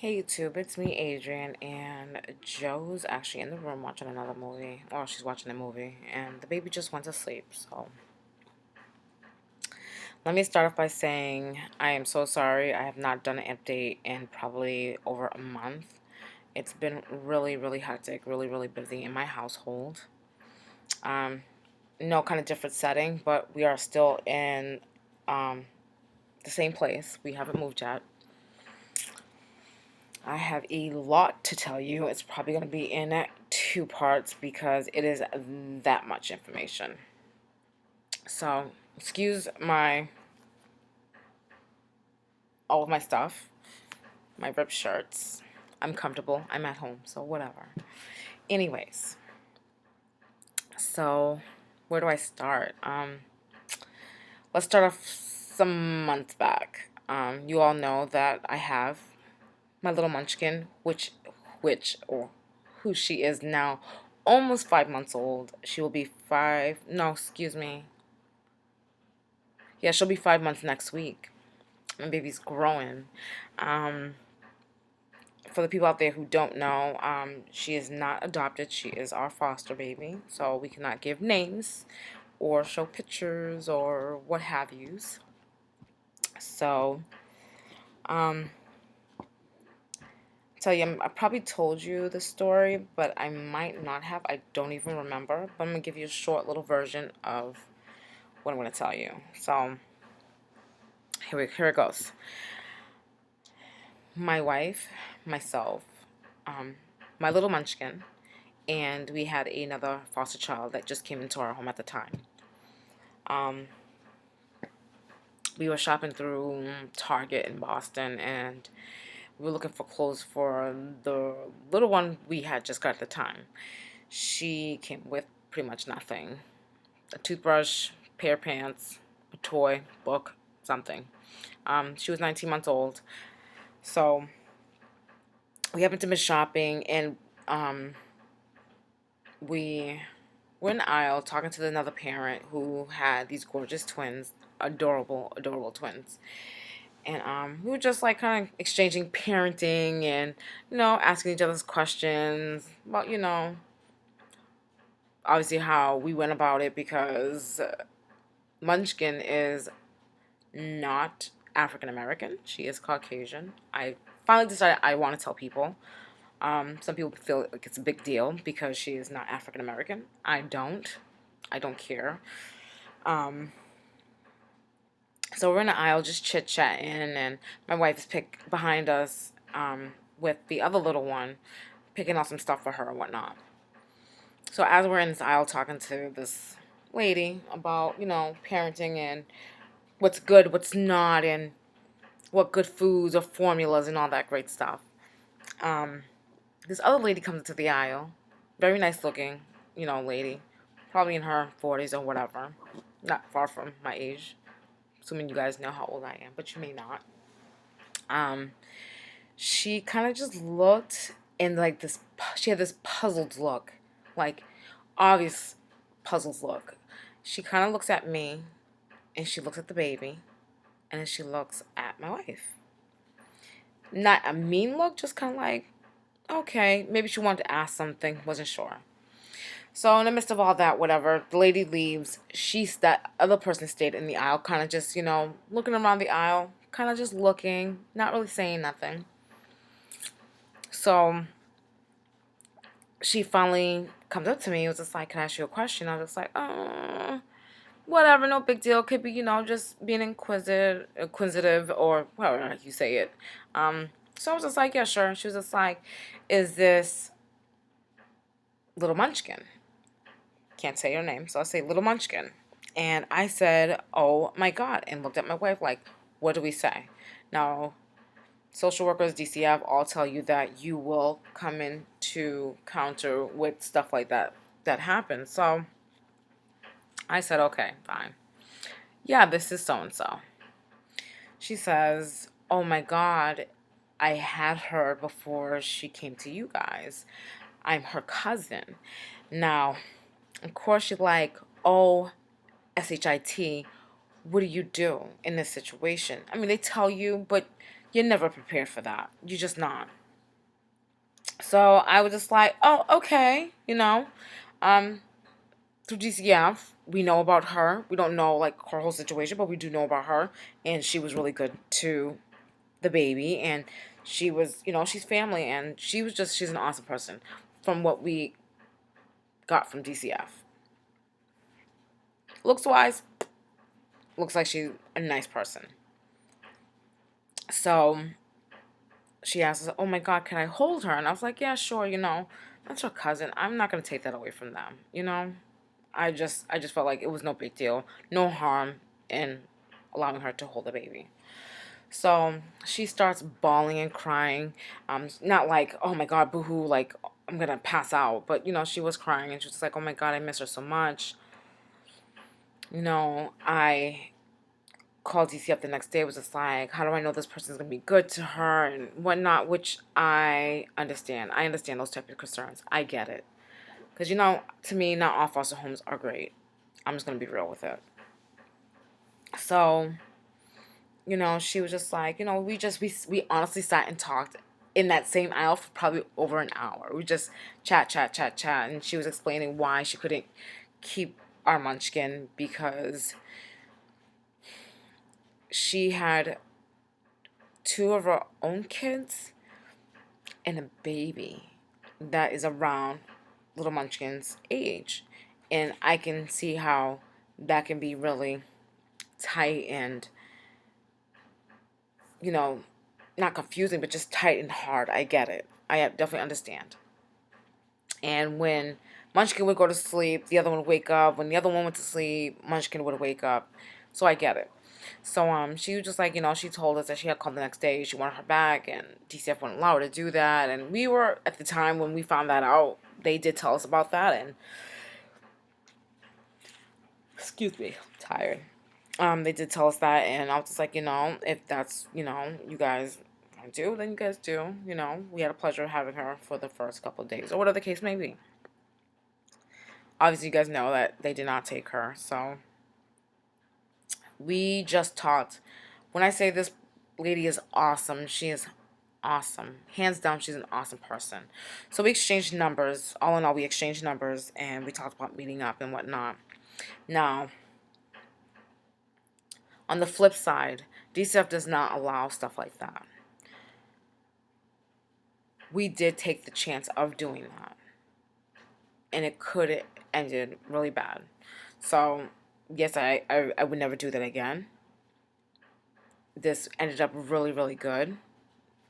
Hey YouTube, it's me, Adrian, and Joe's actually in the room watching another movie. Or she's watching a movie, and the baby just went to sleep. So, let me start off by saying I am so sorry. I have not done an update in probably over a month. It's been really, really hectic, really, really busy in my household. Um, no kind of different setting, but we are still in um, the same place. We haven't moved yet. I have a lot to tell you. It's probably going to be in two parts because it is that much information. So, excuse all of my stuff, my ripped shirts. I'm comfortable. I'm at home, so whatever. Anyways, so where do I start? Let's start off some months back. You all know that I have my little Munchkin, which or who she is now, almost 5 months old. She will be five. No, excuse me. Yeah, she'll be 5 months next week. My baby's growing. Um, for the people out there who don't know, she is not adopted. She is our foster baby, so we cannot give names or show pictures or what have yous. So, um, tell you, I probably told you the story, but I might not have. I don't even remember. But I'm gonna give you a short little version of what I'm gonna tell you. So here it goes. My wife, myself, um, my little Munchkin, and we had another foster child that just came into our home at the time. Um, we were shopping through Target in Boston, and we were looking for clothes for the little one we had just got at the time. She came with pretty much nothing. A toothbrush, pair of pants, a toy, book, something. She was 19 months old. So we happened to miss shopping, and we were in the aisle talking to another parent who had these gorgeous twins, adorable, adorable twins. And we were just like kind of exchanging parenting and, asking each other's questions about, obviously how we went about it because Munchkin is not African American. She is Caucasian. I finally decided I want to tell people. Some people feel like it's a big deal because she is not African American. I don't. I don't care. So we're in the aisle just chit chatting, and my wife is behind us with the other little one, picking out some stuff for her and whatnot. So as we're in this aisle talking to this lady about, parenting and what's good, what's not, and what good foods or formulas and all that great stuff. This other lady comes into the aisle, very nice looking, lady, probably in her 40s or whatever, not far from my age, assuming you guys know how old I am, but you may not. She kind of just looked and like this, she had this puzzled look, like obvious puzzled look. She kind of looks at me and she looks at the baby and then she looks at my wife. Not a mean look, just kind of like, okay, maybe she wanted to ask something, wasn't sure. So in the midst of all that, whatever, the lady leaves. That other person stayed in the aisle, kind of just, looking around the aisle, kind of just looking, not really saying nothing. So she finally comes up to me. It was just like, "Can I ask you a question?" I was just like, whatever, no big deal. Could be, just being inquisitive, or however you say it. So I was just like, "Yeah, sure." She was just like, "Is this little Munchkin?" Can't say her name, so I say little Munchkin. And I said, "Oh my God," and looked at my wife like, "What do we say?" Now, social workers, DCF, all tell you that you will come into counter with stuff like that happens. So I said, "Okay, fine. Yeah, this is so and so." She says, "Oh my God, I had her before she came to you guys. I'm her cousin." Now, of course, you're like, "Oh, SHIT, what do you do in this situation?" I mean, they tell you, but You're never prepared for that. You're just not. So I was just like, oh, okay, Um, through DCF, we know about her. We don't know like her whole situation, but we do know about her, and she was really good to the baby, and she was, she's family, and she's an awesome person, from what we got from DCF. Looks wise, looks like she's a nice person. So she asked us, "Oh my God, can I hold her?" And I was like, "Yeah, sure. That's her cousin. I'm not gonna take that away from them. I just felt like it was no big deal, no harm in allowing her to hold the baby." So she starts bawling and crying. Not like, "Oh my God, boohoo!" Like I'm gonna pass out, but she was crying, and she was like, "Oh my God, I miss her so much." I called DC up the next day, was just like, how do I know this person's gonna be good to her and whatnot? Which I understand. I understand those type of concerns. I get it. Because, to me, not all foster homes are great. I'm just gonna be real with it. So, she was just like, we honestly sat and talked in that same aisle for probably over an hour. We just chat, chat, chat, chat, and she was explaining why she couldn't keep our Munchkin because she had two of her own kids and a baby that is around little Munchkin's age. And I can see how that can be really tight and, you know, not confusing, but just tight and hard. I get it. I definitely understand. And when Munchkin would go to sleep, the other one would wake up. When the other one went to sleep, Munchkin would wake up. So I get it. So she was just like, she told us that she had called the next day. She wanted her back, and DCF wouldn't allow her to do that. And we were, at the time when we found that out, they did tell us about that. And excuse me, I'm tired. They did tell us that, and I was just like, if that's, you guys want to do, then you guys do. We had a pleasure having her for the first couple of days, or whatever the case may be. Obviously, you guys know that they did not take her, so we just talked. When I say this lady is awesome, she is awesome. Hands down, she's an awesome person. So we exchanged numbers. All in all, we exchanged numbers, and we talked about meeting up and whatnot. Now, on the flip side, DCF does not allow stuff like that. We did take the chance of doing that, and it could have ended really bad. So, yes, I would never do that again. This ended up really, really good.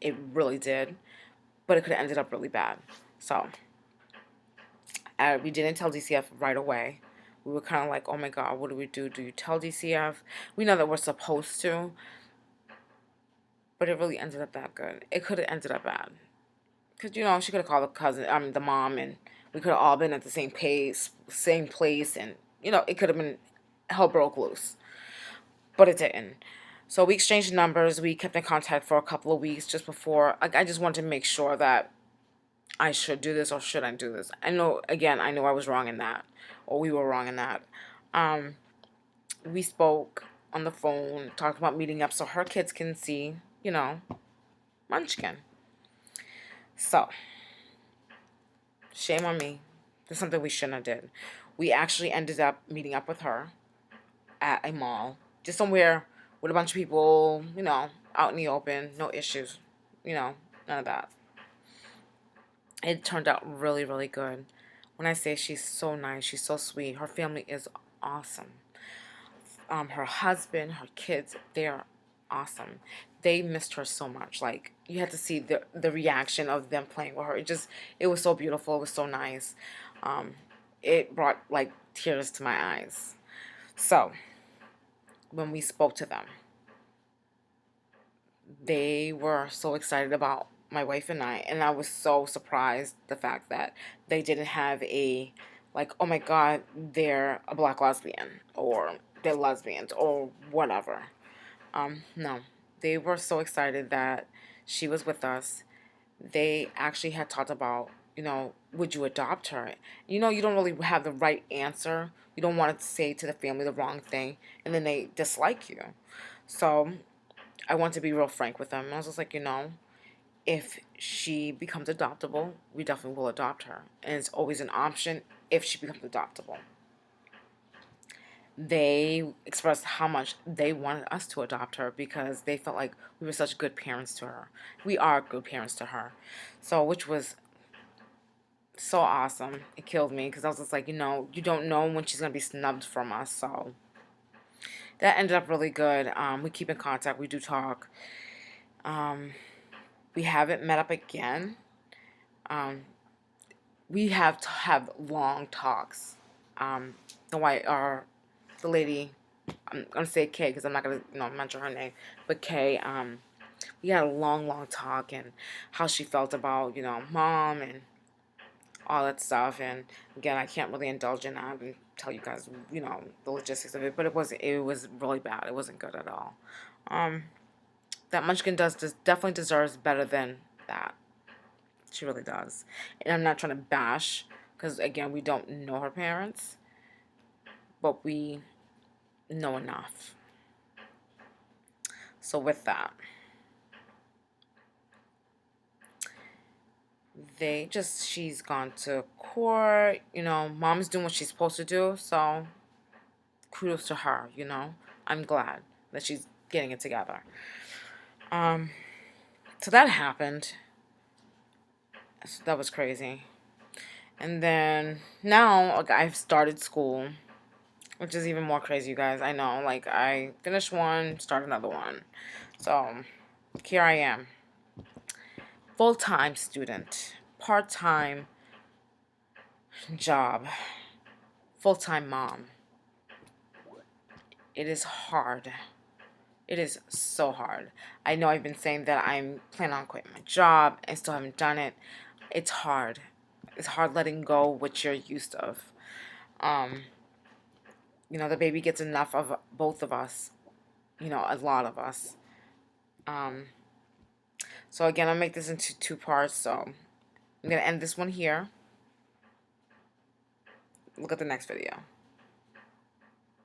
It really did. But it could have ended up really bad. So, we didn't tell DCF right away. We were kind of like, oh my God, what do we do? Do you tell DCF? We know that we're supposed to. But it really ended up that good. It could have ended up bad. Because, she could have called the cousin, the mom, and we could have all been at the same place, and, it could have been hell broke loose. But it didn't. So we exchanged numbers. We kept in contact for a couple of weeks just before. Like, I just wanted to make sure that I should do this or should I do this. I know I was wrong in that, or we were wrong in that. Um, we spoke on the phone, talked about meeting up so her kids can see, Munchkin. So, shame on me. There's something we shouldn't have did. We actually ended up meeting up with her at a mall, just somewhere with a bunch of people, out in the open, no issues, none of that. It turned out really, really good. When I say she's so nice, she's so sweet. Her family is awesome. Her husband, her kids, they're awesome. They missed her so much. Like, you had to see the reaction of them playing with her. It was so beautiful. It was so nice. It brought like tears to my eyes. So when we spoke to them, they were so excited about my wife and I was so surprised the fact that they didn't have like, oh my God, they're a black lesbian, or they're lesbians, or whatever. No, they were so excited that she was with us. They actually had talked about, would you adopt her? You don't really have the right answer. You don't want to say to the family the wrong thing, and then they dislike you. So I want to be real frank with them. I was just like, if she becomes adoptable, we definitely will adopt her. And it's always an option if she becomes adoptable. They expressed how much they wanted us to adopt her because they felt like we were such good parents to her. We are good parents to her. So, which was so awesome. It killed me because I was just like, you don't know when she's going to be snubbed from us. So, that ended up really good. We keep in contact. We do talk. We haven't met up again. Um, we have to have long talks. The white or the lady, I'm gonna say Kay because I'm not gonna mention her name, but Kay. We had a long, long talk and how she felt about mom and all that stuff. And again, I can't really indulge in that and tell you guys the logistics of it, but it was really bad. It wasn't good at all. Um, that Munchkin definitely deserves better than that. She really does. And I'm not trying to bash because again, we don't know her parents, but we know enough. So with that, she's gone to court. Mom's doing what she's supposed to do. So kudos to her. I'm glad that she's getting it together. So that happened. So that was crazy. And then now, like, I've started school, which is even more crazy, you guys. I know. Like, I finished one, start another one. So here I am. Full-time student, part-time job, full-time mom. It is hard. It is so hard. I know I've been saying that I'm planning on quitting my job and still haven't done it. It's hard. It's hard letting go what you're used of. The baby gets enough of both of us. A lot of us. So again, I'll make this into 2 parts. So I'm going to end this one here. Look at the next video.